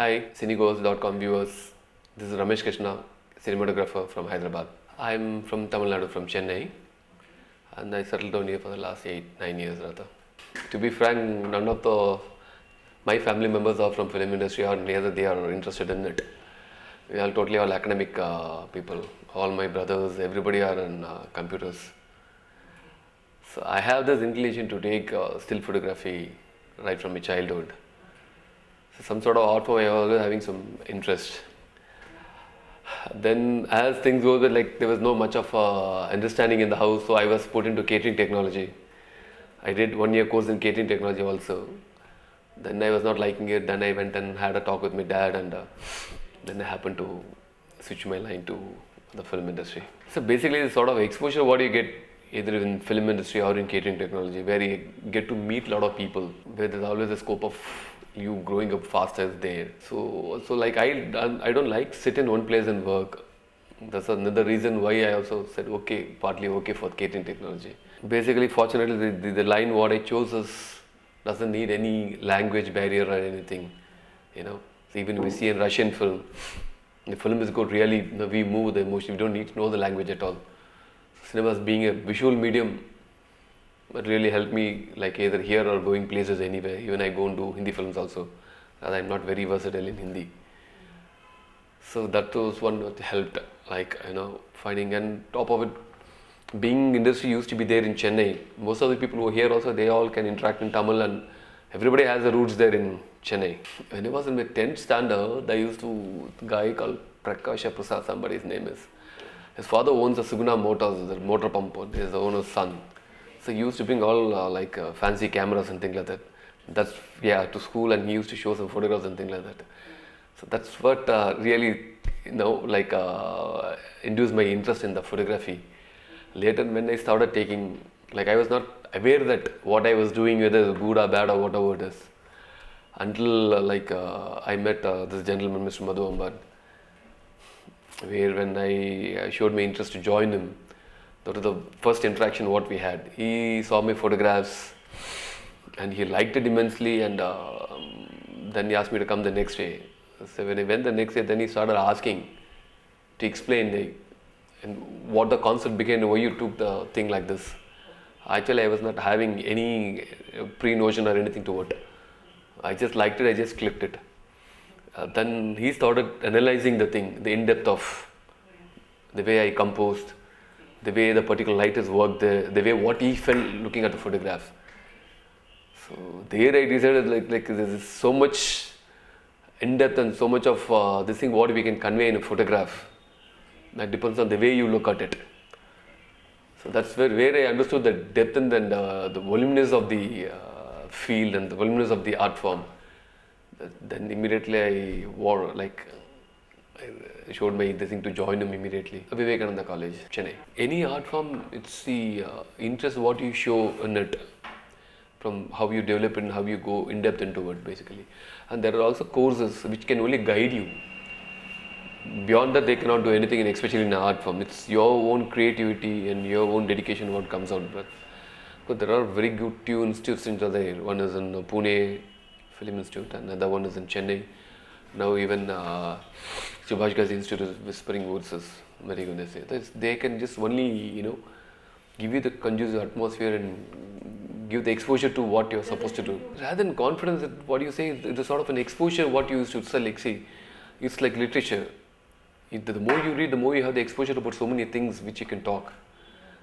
Hi, cinegoers.com viewers. This is Ramesh Krishna, cinematographer from Hyderabad. I'm from Tamil Nadu, from Chennai, and I settled down here for the last 8-9 years rather. To be frank, none of my family members are from film industry, or neither they are interested in it. We are totally all academic people. All my brothers, everybody are in computers. So I have this inclination to take still photography right from my childhood. So some sort of art form I was always having some interest. Then as things go, there was no much of understanding in the house, so I was put into catering technology. I did 1 year course in catering technology also. Then I was not liking it. Then I went and had a talk with my dad, and then I happened to switch my line to the film industry. So basically, the sort of exposure what you get either in film industry or in catering technology, where you get to meet a lot of people, where there's always a scope of you growing up faster there. So like I don't like sit in one place and work. That's another reason why I also said okay, partly okay for catering technology. Basically, fortunately, the line what I chose doesn't need any language barrier or anything. So even if we see a Russian film, the film is good. Really, we move the emotion. We don't need to know the language at all. Cinemas being a visual medium, it really helped me, like either here or going places anywhere. Even I go and do Hindi films also, as I'm not very versatile in Hindi. So that was one that helped, finding, and top of it, being industry used to be there in Chennai. Most of the people who are here also, they all can interact in Tamil, and everybody has the roots there in Chennai. When I was in my 10th standard, I used to, a guy called Prakasha Prasad, somebody's name is. His father owns a Suguna Motors, the motor pump, he's the owner's son. So he used to bring all fancy cameras and things like that. That's, to school, and he used to show some photographs and things like that. So that's what really, induced my interest in the photography. Later when I started taking, I was not aware that what I was doing, whether it's good or bad or whatever it is. Until I met this gentleman, Mr. Madhu Ambad, where when I showed my interest to join him, that was the first interaction what we had. He saw my photographs and he liked it immensely, and then he asked me to come the next day. So when I went the next day, then he started asking to explain and what the concept became, why you took the thing like this. Actually, I was not having any pre-notion or anything to it. I just liked it, I just clicked it. Then he started analyzing the thing, the in-depth of the way I composed, the way the particular light is worked there, the way what he felt looking at the photographs. So there I decided there is so much in-depth and so much of this thing what we can convey in a photograph. That depends on the way you look at it. So that's where I understood the depth and then the voluminous of the field and the voluminous of the art form. Then immediately I showed my this thing to join him immediately. Vivekananda College, Chennai. Any art form, it's the interest what you show in it, from how you develop and how you go in depth into it basically. And there are also courses which can only guide you. Beyond that, they cannot do anything, especially in art form. It's your own creativity and your own dedication what comes out. But there are very good two institutes in there. One is in Pune Film Institute, and another one is in Chennai. Now even Subhash Ghazi Institute is Whispering Woods is very good. They can just only give you the conducive atmosphere and give the exposure to what you're supposed to do. Rather than confidence, what you say is a sort of an exposure what you used to sell. It's like literature. The more you read, the more you have the exposure about so many things which you can talk.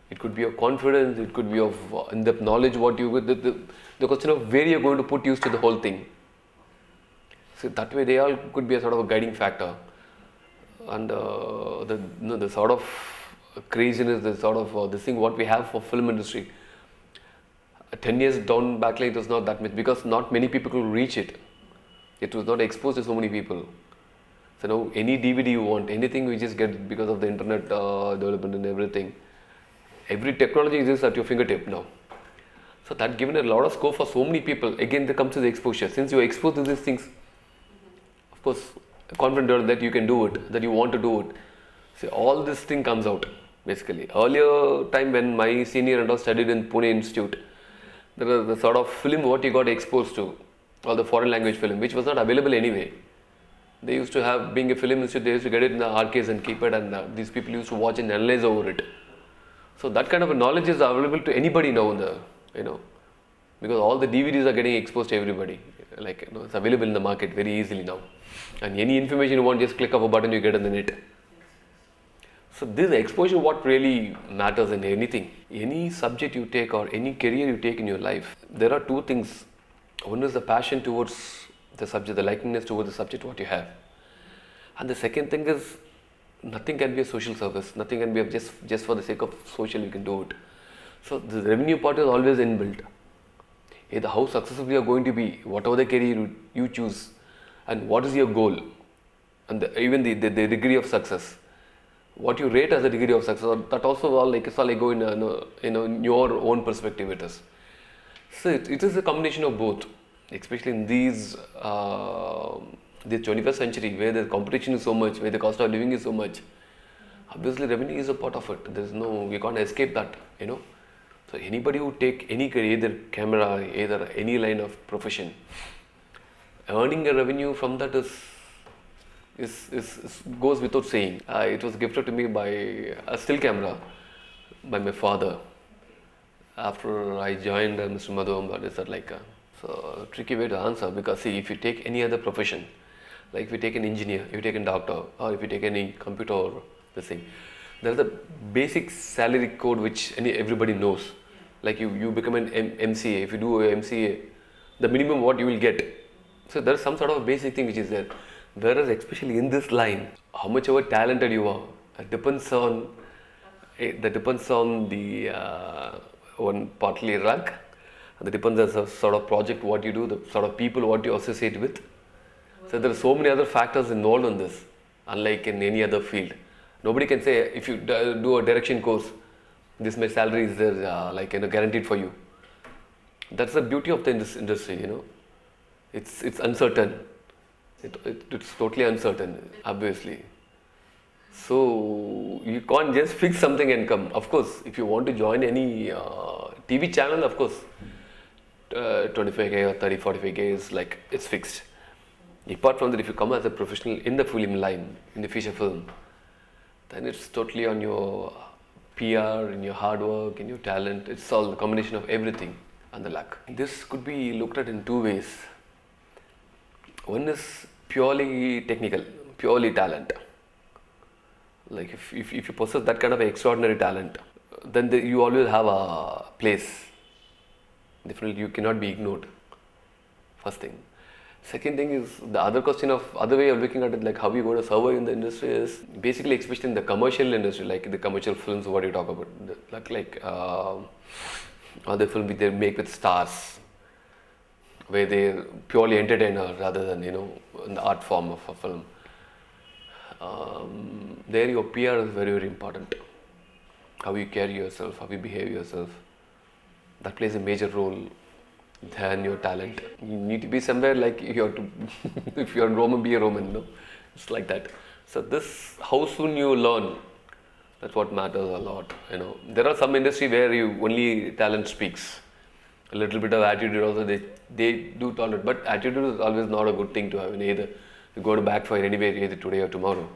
It could be of confidence, it could be of in-depth knowledge what you the question of where you're going to put use to the whole thing. So that way they all could be a sort of a guiding factor. And the sort of craziness, the sort of this thing what we have for film industry, 10 years down backlight was not that much, because not many people could reach it. It was not exposed to so many people. So now any DVD you want, anything we just get because of the internet development and everything. Every technology exists at your fingertip now. So that given a lot of scope for so many people. Again, there comes to the exposure. Since you are exposed to these things, of course, confident that you can do it, that you want to do it. So all this thing comes out basically. Earlier time when my senior and all studied in Pune Institute, there was the sort of film what he got exposed to, all the foreign language film, which was not available anyway. They used to have, being a film institute, they used to get it in the archives and keep it, and these people used to watch and analyze over it. So that kind of a knowledge is available to anybody now in the, because all the DVDs are getting exposed to everybody. Like, it's available in the market very easily now. And any information you want, just click of a button, you get on the net. So this exposure, what really matters in anything. Any subject you take or any career you take in your life, there are two things. One is the passion towards the subject, the likeness towards the subject what you have. And the second thing is, nothing can be a social service. Nothing can be just for the sake of social, you can do it. So the revenue part is always inbuilt. Either how successful you are going to be, whatever the career you choose, and what is your goal, and even the degree of success. What you rate as a degree of success, that also all like it's all like go in your own perspective it is. So it is a combination of both, especially in these the 21st century where the competition is so much, where the cost of living is so much. Obviously, revenue is a part of it. There is we can't escape that. So anybody who take any career, either camera, either any line of profession, earning a revenue from that goes without saying. It was gifted to me by a still camera by my father after I joined Mr. Madhu Ambad. Is that like so tricky way to answer, because see, if you take any other profession, like if you take an engineer, if you take a doctor, or if you take any computer or this thing, there is a basic salary code which everybody knows. Like you become an MCA, if you do a MCA, the minimum what you will get. So there is some sort of a basic thing which is there. Whereas especially in this line, how much ever talented you are, it depends on the one partly rank, and it depends on the sort of project what you do, the sort of people what you associate with. So there are so many other factors involved in this, unlike in any other field. Nobody can say if you do a direction course, this much salary is there, guaranteed for you. That's the beauty of this industry, It's uncertain. It's totally uncertain, obviously. So you can't just fix something and come. Of course, if you want to join any TV channel, of course, 25k or 30, 45k is like it's fixed. Apart from that, if you come as a professional in the film line, in the feature film, then it's totally on your PR, in your hard work, in your talent. It's all the combination of everything and the luck. This could be looked at in two ways. One is purely technical, purely talent. Like if you possess that kind of extraordinary talent, then you always have a place. Definitely you cannot be ignored. First thing. Second thing is the other question of other way of looking at it, like how you going to survive in the industry is basically, especially in the commercial industry, like the commercial films, what you talk about, other films they make with stars, where they're purely entertainer rather than in the art form of a film. There your PR is very, very important. How you carry yourself, how you behave yourself, that plays a major role than your talent. You need to be somewhere like you have to if you're a Roman, be a Roman, It's like that. So this, how soon you learn, that's what matters a lot, There are some industry where only talent speaks. A little bit of attitude also they do tolerate, but attitude is always not a good thing to have, either you go to backfire anyway, either today or tomorrow.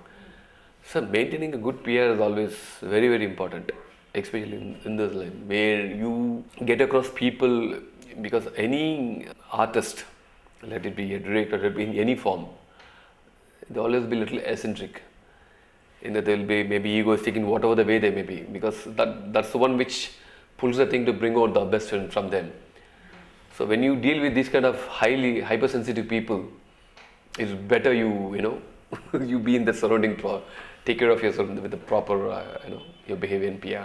So maintaining a good PR is always very, very important, especially in this line, where you get across people, because any artist, let it be a director, let it be in any form, they always be a little eccentric. In that they'll be maybe egoistic in whatever the way they may be, because that's the one which pulls the thing to bring out the best from them. So when you deal with these kind of highly hypersensitive people, it's better you you be in the surrounding, take care of yourself with the proper your behavior and PR.